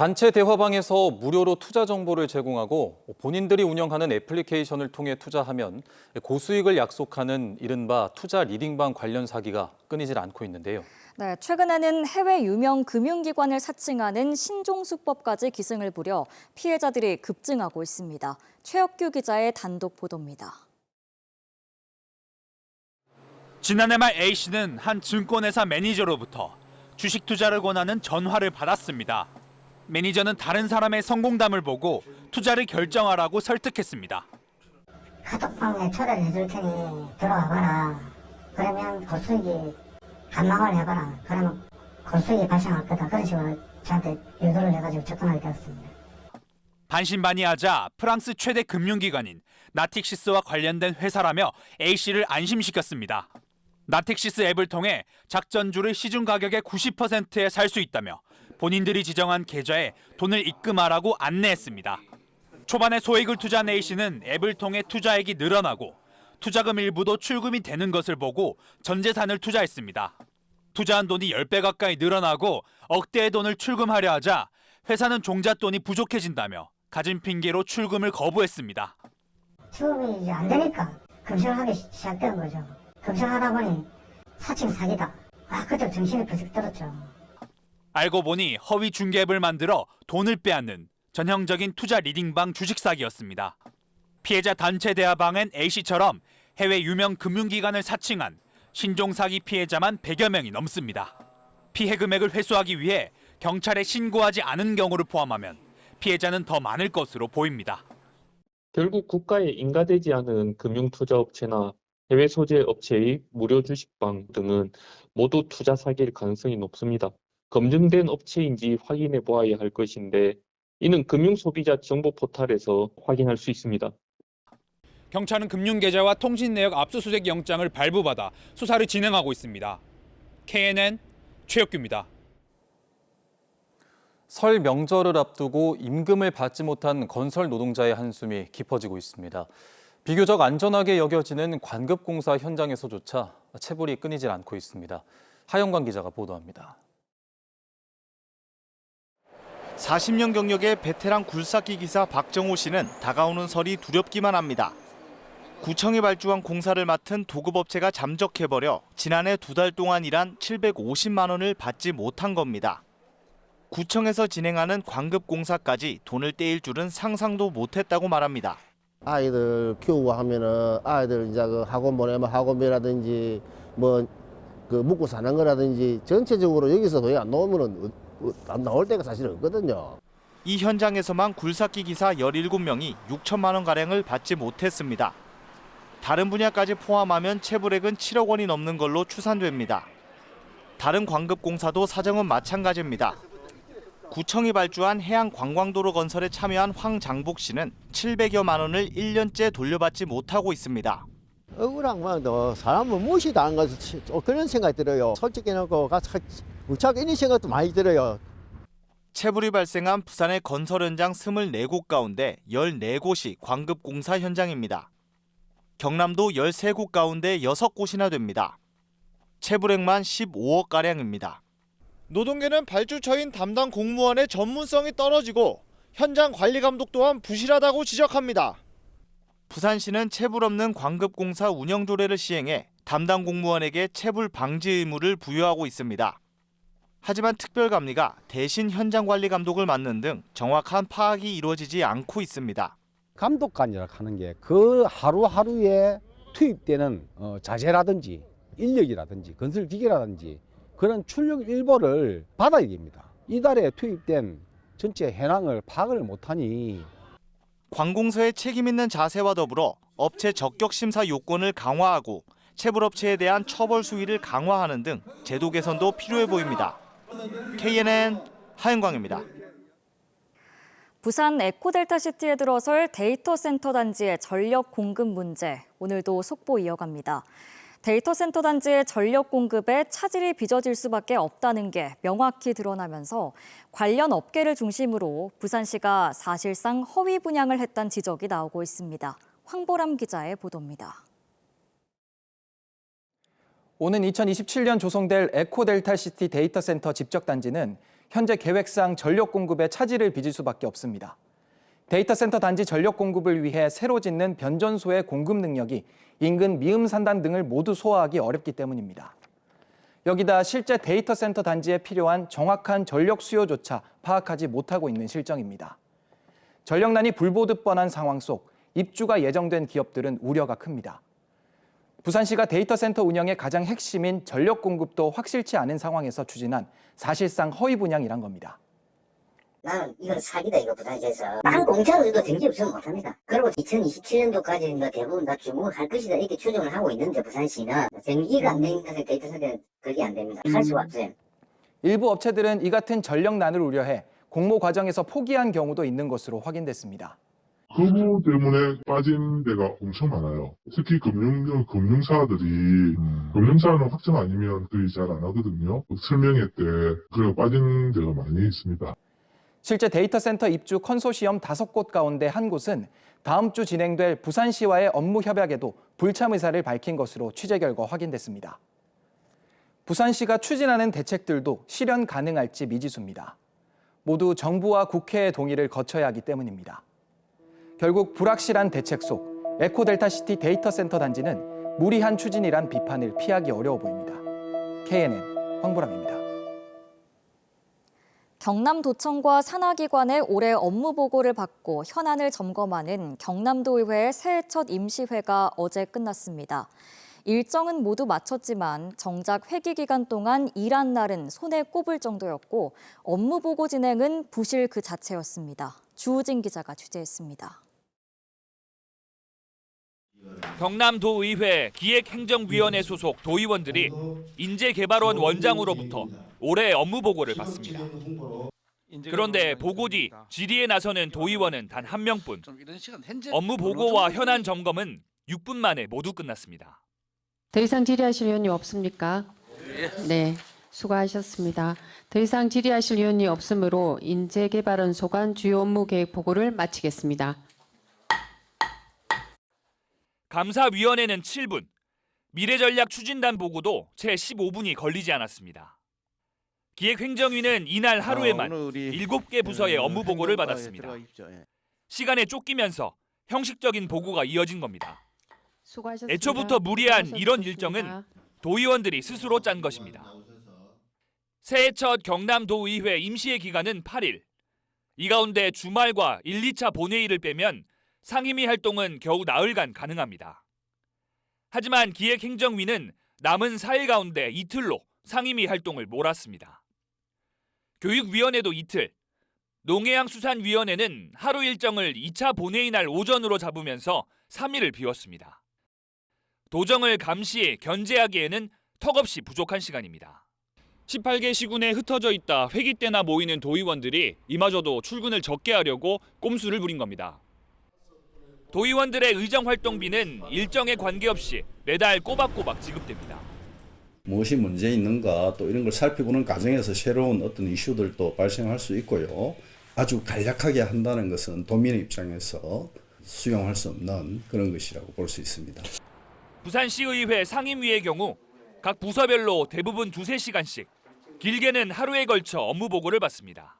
단체 대화방에서 무료로 투자 정보를 제공하고 본인들이 운영하는 애플리케이션을 통해 투자하면 고수익을 약속하는 이른바 투자 리딩방 관련 사기가 끊이질 않고 있는데요. 네, 최근에는 해외 유명 금융기관을 사칭하는 신종 수법까지 기승을 부려 피해자들이 급증하고 있습니다. 최혁규 기자의 단독 보도입니다. 지난해 말 A씨는 한 증권회사 매니저로부터 주식 투자를 권하는 전화를 받았습니다. 매니저는 다른 사람의 성공담을 보고 투자를 결정하라고 설득했습니다. 카톡방에 초대를 해줄 테니 들어와 봐라. 그러면 고수익이 반망을 해봐라. 그러면 고수익이 발생할 거다. 그런 식으로 저한테 유도를 해가지고 접근하게 되었습니다. 반신반의하자 프랑스 최대 금융기관인 나틱시스와 관련된 회사라며 A씨를 안심시켰습니다. 나틱시스 앱을 통해 작전주를 시중 가격의 90%에 살 수 있다며 본인들이 지정한 계좌에 돈을 입금하라고 안내했습니다. 초반에 소액을 투자한 A씨는 앱을 통해 투자액이 늘어나고 투자금 일부도 출금이 되는 것을 보고 전 재산을 투자했습니다. 투자한 돈이 10배 가까이 늘어나고 억대의 돈을 출금하려 하자 회사는 종잣돈이 부족해진다며 가진 핑계로 출금을 거부했습니다. 처음에 이제 안 되니까 금생하기 시작된 거죠. 금생하다 보니 사칭 사기다. 그때 정신이 벌쩍 들었죠. 알고 보니 허위 중개 앱을 만들어 돈을 빼앗는 전형적인 투자 리딩방 주식 사기였습니다. 피해자 단체 대화방엔 A씨처럼 해외 유명 금융기관을 사칭한 신종 사기 피해자만 100여 명이 넘습니다. 피해 금액을 회수하기 위해 경찰에 신고하지 않은 경우를 포함하면 피해자는 더 많을 것으로 보입니다. 결국 국가에 인가되지 않은 금융투자업체나 해외 소재 업체의 무료 주식방 등은 모두 투자 사기일 가능성이 높습니다. 검증된 업체인지 확인해 보아야 할 것인데 이는 금융소비자 정보 포털에서 확인할 수 있습니다. 경찰은 금융계좌와 통신 내역 압수수색 영장을 발부받아 수사를 진행하고 있습니다. KNN 최혁규입니다. 설 명절을 앞두고 임금을 받지 못한 건설 노동자의 한숨이 깊어지고 있습니다. 비교적 안전하게 여겨지는 관급공사 현장에서조차 체불이 끊이질 않고 있습니다. 하영광 기자가 보도합니다. 40년 경력의 베테랑 굴삭기 기사 박정호 씨는 다가오는 설이 두렵기만 합니다. 구청이 발주한 공사를 맡은 도급업체가 잠적해버려 지난해 2달 동안 일한 750만 원을 받지 못한 겁니다. 구청에서 진행하는 관급공사까지 돈을 떼일 줄은 상상도 못했다고 말합니다. 아이들 키우고 하면은 아이들 이제 그 학원 보내면 학원비라든지 뭐 그 먹고 사는 거라든지 전체적으로 여기서 돈이 안 나오면은 안 나올 때가 사실 없거든요. 이 현장에서만 굴삭기 기사 17명이 6천만 원 가량을 받지 못했습니다. 다른 분야까지 포함하면 체불액은 7억 원이 넘는 걸로 추산됩니다. 다른 관급공사도 사정은 마찬가지입니다. 구청이 발주한 해양관광도로 건설에 참여한 황장복 씨는 700여만 원을 1년째 돌려받지 못하고 있습니다. 억울한 건 사람을 무시당한 것 그런 생각이 들어요. 솔직히 놓고 가서 무척 이런 생각도 많이 들어요. 체불이 발생한 부산의 건설 현장 24곳 가운데 14곳이 관급공사 현장입니다. 경남도 13곳 가운데 6곳이나 됩니다. 체불액만 15억가량입니다. 노동계는 발주처인 담당 공무원의 전문성이 떨어지고 현장 관리 감독 또한 부실하다고 지적합니다. 부산시는 체불 없는 관급공사 운영 조례를 시행해 담당 공무원에게 체불 방지 의무를 부여하고 있습니다. 하지만 특별감리가 대신 현장 관리 감독을 맡는 등 정확한 파악이 이루어지지 않고 있습니다. 감독관이라고 하는 게 그 하루하루에 투입되는 자재라든지 인력이라든지 건설 기계라든지 그런 출력 일보를 받아야 됩니다. 이달에 투입된 전체 현황을 파악을 못하니 관공서의 책임 있는 자세와 더불어 업체 적격 심사 요건을 강화하고 체불업체에 대한 처벌 수위를 강화하는 등 제도 개선도 필요해 보입니다. KNN 하영광입니다. 부산 에코델타시티에 들어설 데이터 센터 단지의 전력 공급 문제, 오늘도 속보 이어갑니다. 데이터 센터 단지의 전력 공급에 차질이 빚어질 수밖에 없다는 게 명확히 드러나면서 관련 업계를 중심으로 부산시가 사실상 허위 분양을 했다는 지적이 나오고 있습니다. 황보람 기자의 보도입니다. 오는 2027년 조성될 에코델타시티 데이터 센터 집적 단지는 현재 계획상 전력 공급에 차질을 빚을 수밖에 없습니다. 데이터 센터 단지 전력 공급을 위해 새로 짓는 변전소의 공급 능력이 인근 미음 산단 등을 모두 소화하기 어렵기 때문입니다. 여기다 실제 데이터 센터 단지에 필요한 정확한 전력 수요조차 파악하지 못하고 있는 실정입니다. 전력난이 불보듯 뻔한 상황 속 입주가 예정된 기업들은 우려가 큽니다. 부산시가 데이터 센터 운영의 가장 핵심인 전력 공급도 확실치 않은 상황에서 추진한 사실상 허위 분양이란 겁니다. 나는 이건 사기다, 이거 부산시에서. 한 공차로도 등기 없으면 못합니다. 그리고 2027년도까지 대부분 다 주문을 할 것이다 이렇게 추정을 하고 있는데 부산시는 등기가 안 된 것을 데이터 센터에 그게 안 됩니다. 할 수가 없어요. 일부 업체들은 이 같은 전력난을 우려해 공모 과정에서 포기한 경우도 있는 것으로 확인됐습니다. 그 부분 때문에 빠진 데가 엄청 많아요. 특히 금융사들이, 금융사는 확정 아니면 거의 잘 안 하거든요. 설명회 때 그래서 빠진 데가 많이 있습니다. 실제 데이터 센터 입주 컨소시엄 5곳 가운데 한 곳은 다음 주 진행될 부산시와의 업무 협약에도 불참 의사를 밝힌 것으로 취재 결과 확인됐습니다. 부산시가 추진하는 대책들도 실현 가능할지 미지수입니다. 모두 정부와 국회의 동의를 거쳐야 하기 때문입니다. 결국 불확실한 대책 속 에코델타시티 데이터 센터 단지는 무리한 추진이란 비판을 피하기 어려워 보입니다. KNN 황보람입니다. 경남도청과 산하기관의 올해 업무 보고를 받고 현안을 점검하는 경남도의회의 새해 첫 임시회가 어제 끝났습니다. 일정은 모두 마쳤지만 정작 회기 기간 동안 일한 날은 손에 꼽을 정도였고 업무 보고 진행은 부실 그 자체였습니다. 주우진 기자가 취재했습니다. 경남도의회 기획행정위원회 소속 도의원들이 인재개발원 원장으로부터 올해 업무 보고를 받습니다. 그런데 보고 뒤 질의에 나서는 도의원은 단 한 명뿐. 업무 보고와 현안 점검은 6분 만에 모두 끝났습니다. 더 이상 질의하실 의원이 없습니까? 네, 수고하셨습니다. 더 이상 질의하실 의원이 없으므로 인재개발원 소관 주요 업무 계획 보고를 마치겠습니다. 감사위원회는 7분, 미래전략 추진단 보고도 채 15분이 걸리지 않았습니다. 기획행정위는 이날 하루에만 7개 부서의 업무 보고를 받았습니다. 시간에 쫓기면서 형식적인 보고가 이어진 겁니다. 수고하셨습니다. 애초부터 무리한 이런 일정은 도의원들이 스스로 짠 것입니다. 새해 첫 경남도의회 임시회 기간은 8일. 이 가운데 주말과 1, 2차 본회의를 빼면 상임위 활동은 겨우 나흘간 가능합니다. 하지만 기획행정위는 남은 4일 가운데 이틀로 상임위 활동을 몰았습니다. 교육위원회도 이틀, 농해양수산위원회는 하루 일정을 2차 본회의 날 오전으로 잡으면서 3일을 비웠습니다. 도정을 감시, 견제하기에는 턱없이 부족한 시간입니다. 18개 시군에 흩어져 있다 회기 때나 모이는 도의원들이 이마저도 출근을 적게 하려고 꼼수를 부린 겁니다. 도의원들의 의정 활동비는 일정에 관계없이 매달 꼬박꼬박 지급됩니다. 무엇이 문제 있는가 또 이런 걸 살펴보는 과정에서 새로운 어떤 이슈들도 발생할 수 있고요. 아주 간략하게 한다는 것은 도민의 입장에서 수용할 수 없는 그런 것이라고 볼 수 있습니다. 부산시의회 상임위의 경우 각 부서별로 대부분 2-3시간씩, 길게는 하루에 걸쳐 업무 보고를 받습니다.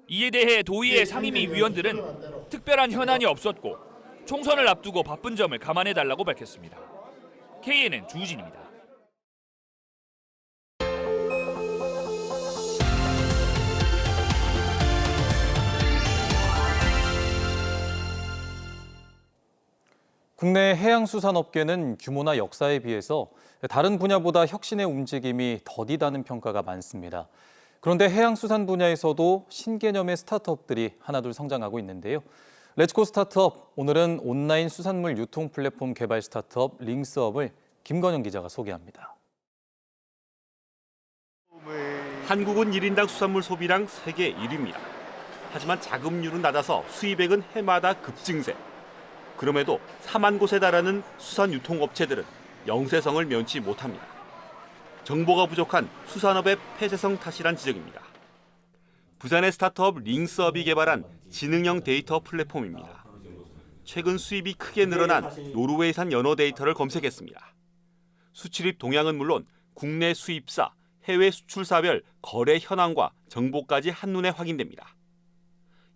이에 대해 도의회 상임위 위원들은 특별한 현안이 없었고 총선을 앞두고 바쁜 점을 감안해달라고 밝혔습니다. KNN 주우진입니다. 국내 해양수산업계는 규모나 역사에 비해서 다른 분야보다 혁신의 움직임이 더디다는 평가가 많습니다. 그런데 해양수산 분야에서도 신개념의 스타트업들이 하나둘 성장하고 있는데요. 렛츠고 스타트업, 오늘은 온라인 수산물 유통 플랫폼 개발 스타트업 링스업을 김건영 기자가 소개합니다. 한국은 1인당 수산물 소비량 세계 1위입니다. 하지만 자급률은 낮아서 수입액은 해마다 급증세. 그럼에도 4만 곳에 달하는 수산 유통업체들은 영세성을 면치 못합니다. 정보가 부족한 수산업의 폐쇄성 탓이란 지적입니다. 부산의 스타트업 링스업이 개발한 지능형 데이터 플랫폼입니다. 최근 수입이 크게 늘어난 노르웨이산 연어 데이터를 검색했습니다. 수출입 동향은 물론 국내 수입사, 해외 수출사별 거래 현황과 정보까지 한눈에 확인됩니다.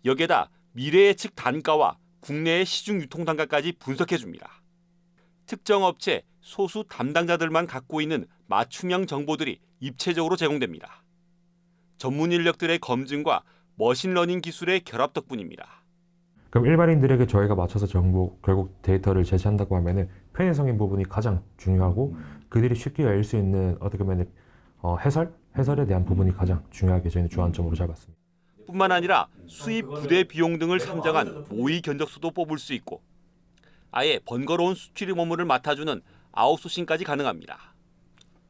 여기에다 미래 예측 단가와 국내의 시중 유통 단가까지 분석해줍니다. 특정 업체 소수 담당자들만 갖고 있는 맞춤형 정보들이 입체적으로 제공됩니다. 전문 인력들의 검증과 머신러닝 기술의 결합 덕분입니다. 그럼 일반인들에게 저희가 맞춰서 결국 데이터를 제시한다고 하면은 편의성인 부분이 가장 중요하고 그들이 쉽게 알 수 있는 어떻게 보면 해설에 대한 부분이 가장 중요하게 저희는 주안점으로 잡았습니다. 뿐만 아니라 수입 부대 비용 등을 상정한 모의 견적서도 뽑을 수 있고 아예 번거로운 수출입 업무를 맡아주는 아웃소싱까지 가능합니다.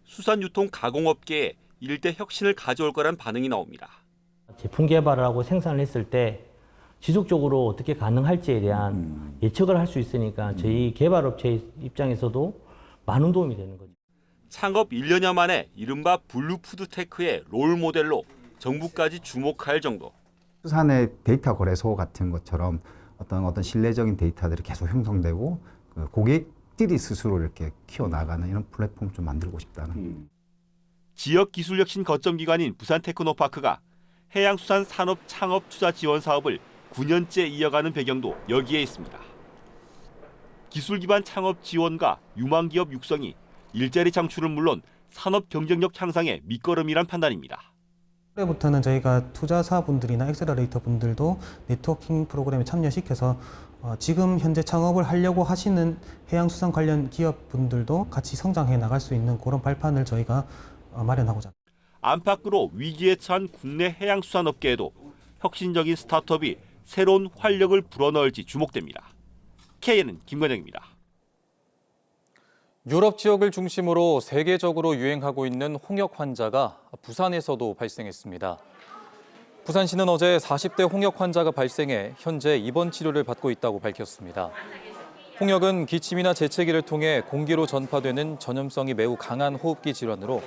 수산유통 가공업계에 일대 혁신을 가져올 거란 반응이 나옵니다. 제품 개발을 하고 생산을 했을 때 지속적으로 어떻게 가능할지에 대한 예측을 할 수 있으니까 저희 개발업체 입장에서도 많은 도움이 되는 거죠. 창업 1년여 만에 이른바 블루푸드테크의 롤모델로 정부까지 주목할 정도. 수산의 데이터 거래소 같은 것처럼 어떤 신뢰적인 데이터들이 계속 형성되고 고객들이 스스로 이렇게 키워나가는 이런 플랫폼을 좀 만들고 싶다는. 지역 기술 혁신 거점 기관인 부산 테크노파크가 해양수산 산업 창업 투자 지원 사업을 9년째 이어가는 배경도 여기에 있습니다. 기술 기반 창업 지원과 유망 기업 육성이 일자리 창출은 물론 산업 경쟁력 향상의 밑거름이란 판단입니다. 올해부터는 저희가 투자사분들이나 엑셀러레이터 분들도 네트워킹 프로그램에 참여시켜서 지금 현재 창업을 하려고 하시는 해양수산 관련 기업분들도 같이 성장해 나갈 수 있는 그런 발판을 저희가 마련하고자 합니다. 안팎으로 위기에 처한 국내 해양수산업계에도 혁신적인 스타트업이 새로운 활력을 불어넣을지 주목됩니다. KNN 김건영입니다. 유럽 지역을 중심으로 세계적으로 유행하고 있는 홍역 환자가 부산에서도 발생했습니다. 부산시는 어제 40대 홍역 환자가 발생해 현재 입원 치료를 받고 있다고 밝혔습니다. 홍역은 기침이나 재채기를 통해 공기로 전파되는 전염성이 매우 강한 호흡기 질환으로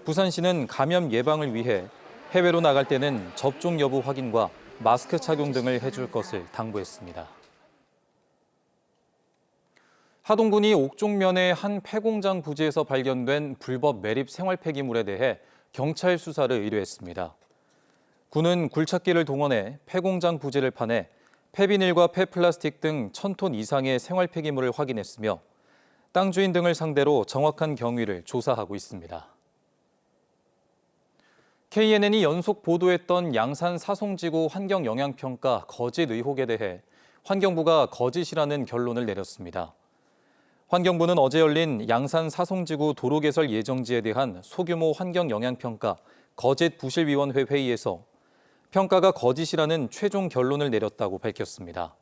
부산시는 감염 예방을 위해 해외로 나갈 때는 접종 여부 확인과 마스크 착용 등을 해줄 것을 당부했습니다. 하동군이 옥종면의 한 폐공장 부지에서 발견된 불법 매립 생활 폐기물에 대해 경찰 수사를 의뢰했습니다. 군은 굴착기를 동원해 폐공장 부지를 파내 폐비닐과 폐플라스틱 등 1,000톤 이상의 생활 폐기물을 확인했으며 땅 주인 등을 상대로 정확한 경위를 조사하고 있습니다. KNN이 연속 보도했던 양산 사송지구 환경영향평가 거짓 의혹에 대해 환경부가 거짓이라는 결론을 내렸습니다. 환경부는 어제 열린 양산 사송지구 도로개설 예정지에 대한 소규모 환경영향평가 거짓부실위원회 회의에서 평가가 거짓이라는 최종 결론을 내렸다고 밝혔습니다.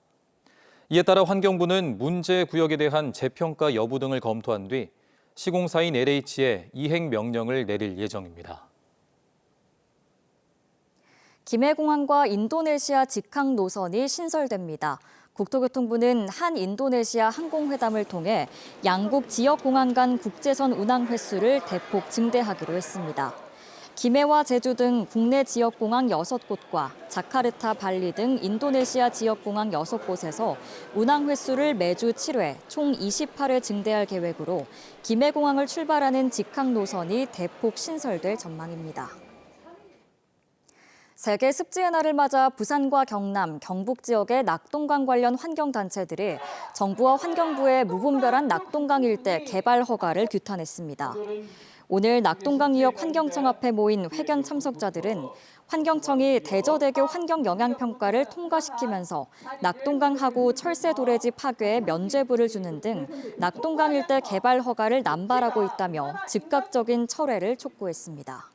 이에 따라 환경부는 문제 구역에 대한 재평가 여부 등을 검토한 뒤 시공사인 LH에 이행 명령을 내릴 예정입니다. 김해공항과 인도네시아 직항 노선이 신설됩니다. 국토교통부는 한 인도네시아 항공회담을 통해 양국 지역공항 간 국제선 운항 횟수를 대폭 증대하기로 했습니다. 김해와 제주 등 국내 지역공항 6곳과 자카르타, 발리 등 인도네시아 지역공항 6곳에서 운항 횟수를 매주 7회, 총 28회 증대할 계획으로 김해공항을 출발하는 직항 노선이 대폭 신설될 전망입니다. 세계 습지의 날을 맞아 부산과 경남, 경북 지역의 낙동강 관련 환경단체들이 정부와 환경부의 무분별한 낙동강 일대 개발 허가를 규탄했습니다. 오늘 낙동강 유역 환경청 앞에 모인 회견 참석자들은 환경청이 대저대교 환경영향평가를 통과시키면서 낙동강 하구 철새 도래지 파괴에 면죄부를 주는 등 낙동강 일대 개발 허가를 남발하고 있다며 즉각적인 철회를 촉구했습니다.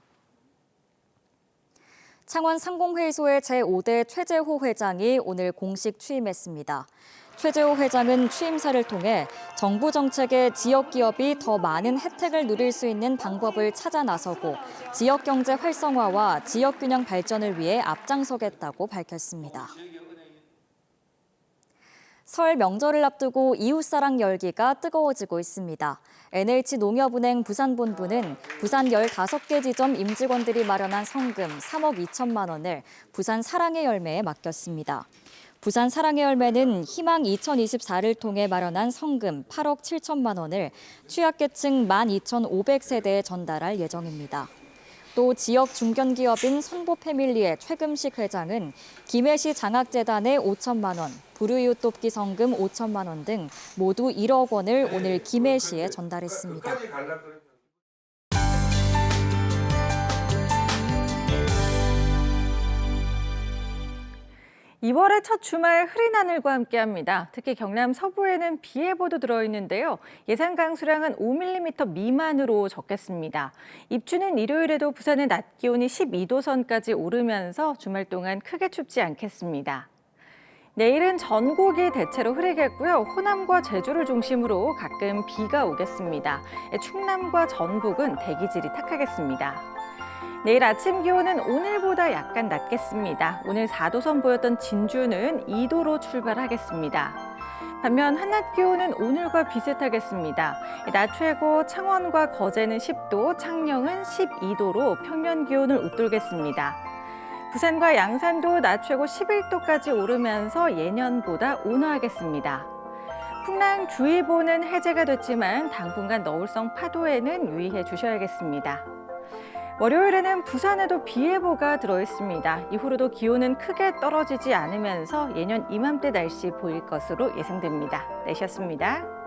창원 상공회의소의 제5대 최재호 회장이 오늘 공식 취임했습니다. 최재호 회장은 취임사를 통해 정부 정책에 지역 기업이 더 많은 혜택을 누릴 수 있는 방법을 찾아 나서고 지역 경제 활성화와 지역 균형 발전을 위해 앞장서겠다고 밝혔습니다. 설 명절을 앞두고 이웃사랑 열기가 뜨거워지고 있습니다. NH농협은행 부산본부는 부산 15개 지점 임직원들이 마련한 성금 3억 2천만 원을 부산 사랑의 열매에 맡겼습니다. 부산 사랑의 열매는 희망 2024를 통해 마련한 성금 8억 7천만 원을 취약계층 12,500세대에 전달할 예정입니다. 또 지역 중견기업인 선보패밀리의 최금식 회장은 김해시 장학재단에 5천만 원, 불우이웃 돕기 성금 5천만 원 등 모두 1억 원을 오늘 김해시에 전달했습니다. 이월의 첫 주말 흐린 하늘과 함께합니다. 특히 경남 서부에는 비 예보도 들어있는데요. 예상 강수량은 5mm 미만으로 적겠습니다. 입추는 일요일에도 부산의 낮 기온이 12도 선까지 오르면서 주말 동안 크게 춥지 않겠습니다. 내일은 전국이 대체로 흐리겠고요. 호남과 제주를 중심으로 가끔 비가 오겠습니다. 충남과 전북은 대기질이 탁하겠습니다. 내일 아침 기온은 오늘보다 약간 낮겠습니다. 오늘 4도 선보였던 진주는 2도로 출발하겠습니다. 반면 한낮 기온은 오늘과 비슷하겠습니다. 낮 최고 창원과 거제는 10도, 창녕은 12도로 평년 기온을 웃돌겠습니다. 부산과 양산도 낮 최고 11도까지 오르면서 예년보다 온화하겠습니다. 풍랑주의보는 해제가 됐지만 당분간 너울성 파도에는 유의해 주셔야겠습니다. 월요일에는 부산에도 비 예보가 들어있습니다. 이후로도 기온은 크게 떨어지지 않으면서 예년 이맘때 날씨 보일 것으로 예상됩니다. 내셨습니다.